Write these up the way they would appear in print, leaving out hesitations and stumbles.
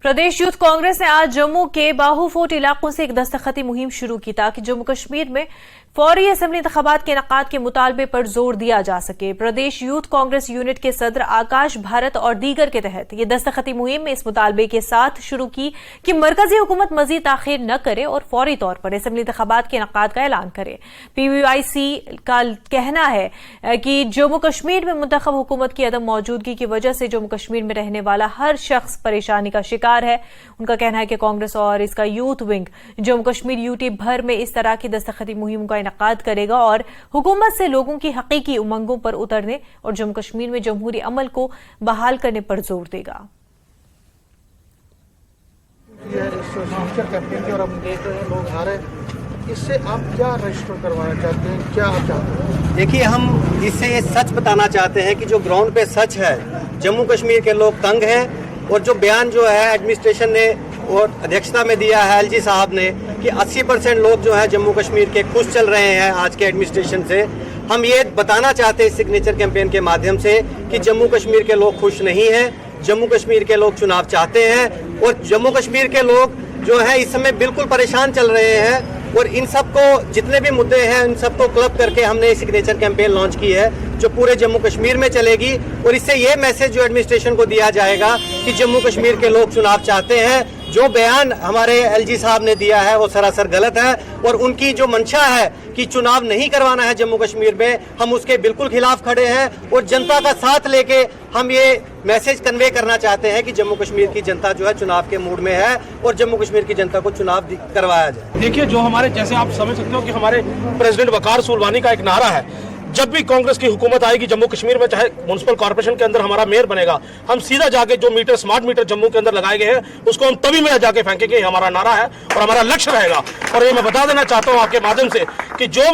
प्रदेश youth Congress ने आज जम्मू के बाहूफोर्ट इलाकों से एक दस्तखती मुहिम शुरू की ताकि जम्मू कश्मीर में फौरी असेंबली इंतखाबात के इनेकाद के मुतालबे पर जोर दिया जा सके। प्रदेश यूथ कांग्रेस यूनिट के सदर आकाश भारत और दीगर के तहत ये दस्तखती मुहिम इस मुतालबे के साथ शुरू की कि मरकजी हुकूमत मजीद ताखीर न करे और फौरी तौर पर असेंबली इंतखाबात के इनेकाद का ऐलान करे। PBYC का कहना है कि जम्मू कश्मीर में मुंतखब हुकूमत की अदम मौजूदगी की वजह से जम्मू कश्मीर में रहने वाला हर शख्स परेशानी का शिकार है। उनका कहना है कि कांग्रेस और इसका youth wing Jammu Kashmir UT भर में इस तरह की दस्तखती मुहिम का इनेकाद करेगा और हुकूमत से लोगों की हकीकी उमंगों पर उतरने और जम्मू कश्मीर में जमहूरी अमल को बहाल करने पर जोर देगा। कैंपेन की और हम देख रहे हैं लोग आ रहे हैं, इससे आप क्या रजिस्टर करवाना चाहते हैं, क्या आप चाहते हैं? देखिए, हम इससे ये सच बताना चाहते हैं कि जो ग्राउंड पे सच है, जम्मू कश्मीर के लोग तंग हैं और जो बयान जो है एडमिनिस्ट्रेशन ने और अध्यक्षता में दिया है LG साहब ने कि 80% लोग जो है जम्मू कश्मीर के खुश चल रहे हैं आज के एडमिनिस्ट्रेशन से। हम ये बताना चाहते हैं इस सिग्नेचर कैंपेन के माध्यम से कि जम्मू कश्मीर के लोग खुश नहीं हैं, जम्मू कश्मीर के लोग चुनाव चाहते हैं और जम्मू कश्मीर के लोग जो है इस समय बिल्कुल परेशान चल रहे हैं और इन सबको जितने भी मुद्दे हैं उन सबको क्लब करके हमने ये सिग्नेचर कैंपेन लॉन्च की है जो पूरे जम्मू कश्मीर में चलेगी और इससे ये मैसेज जो एडमिनिस्ट्रेशन को दिया जाएगा कि जम्मू कश्मीर के लोग चुनाव चाहते हैं। जो बयान हमारे LG साहब ने दिया है वो सरासर गलत है और उनकी जो मंशा है कि चुनाव नहीं करवाना है जम्मू कश्मीर में, हम उसके बिल्कुल खिलाफ खड़े हैं और जनता का साथ लेके हम ये मैसेज कन्वे करना चाहते हैं कि जम्मू कश्मीर की जनता जो है चुनाव के मूड में है और जम्मू कश्मीर की जनता को चुनाव करवाया जाए। देखिए, जो हमारे जैसे आप समझ सकते हो कि हमारे प्रेसिडेंट वकार सुलवानी का एक नारा है, जब भी कांग्रेस की हुकूमत आएगी जम्मू कश्मीर में, चाहे म्युनिसिपल कॉर्पोरेशन के अंदर हमारा मेयर बनेगा, हम सीधा जाके जो मीटर स्मार्ट मीटर जम्मू के अंदर लगाए गए हैं उसको हम तभी में जाके फेंकेंगे। हमारा नारा है और हमारा लक्ष्य रहेगा। और ये मैं बता देना चाहता हूँ आपके माध्यम से कि जो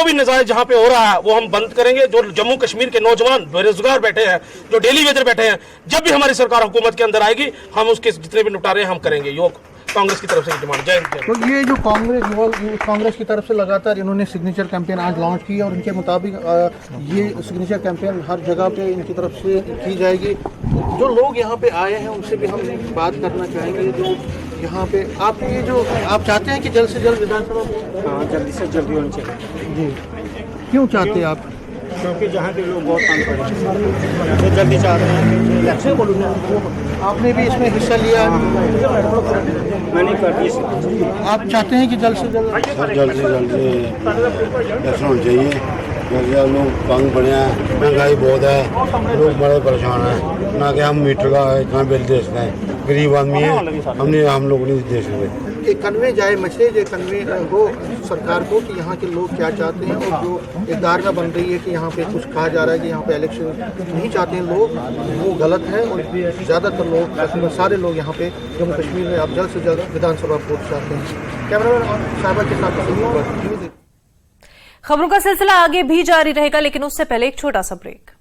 भी नजायज जहाँ पे हो रहा है वो हम बंद करेंगे। जो जम्मू कश्मीर के नौजवान बेरोजगार बैठे हैं, जो डेली वेजर बैठे हैं, जब भी हमारी सरकार हुकूमत के अंदर आएगी हम उसके जितने भी निपटारे हम करेंगे। योग कांग्रेस की तरफ से डिमांड। जय हिंद। तो ये जो कांग्रेस की तरफ से लगातार इन्होंने सिग्नेचर कैंपेन आज लॉन्च की और इनके मुताबिक ये सिग्नेचर कैंपेन हर जगह पे इनकी तरफ से की जाएगी। जो लोग यहाँ पे आए हैं उनसे भी हम बात करना चाहेंगे। जो यहाँ पे आप ये जो आप चाहते हैं कि जल्द से जल्द विधानसभा जल्दी से जल्दी होनी चाहिए जी, क्यों चाहते हैं आप? क्योंकि जहाँ के लोग बहुत काम कर रहे हैं तो जल्दी चाह रहे हैं कि आपने भी इसमें हिस्सा लिया? मैंने कर दी। आप चाहते हैं कि जल्द से जल्द इलेक्शन होना चाहिए? लोग तंग बने हैं, महंगाई बहुत है, लोग बड़े परेशान हैं। ना कि हम मीटर का इतना बिल दे सकते हैं, गरीब आदमी है, हम लोग नहीं दे सकते। एक कन्वे जाए मैसेज, एक कन्वे हो सरकार को कि यहाँ के लोग क्या चाहते हैं और जो एक धारणा बन रही है कि यहाँ पे कुछ कहा जा रहा है कि यहाँ पे इलेक्शन नहीं चाहते हैं लोग, वो गलत है। और ज़्यादातर लोग, तकरीबन सारे लोग यहाँ पे जम्मू कश्मीर में आप जल्द से जल्द विधानसभा वोट चाहते हैं। कैमरामैन साहिबा के साथ खबरों का सिलसिला आगे भी जारी रहेगा, लेकिन उससे पहले एक छोटा सा ब्रेक।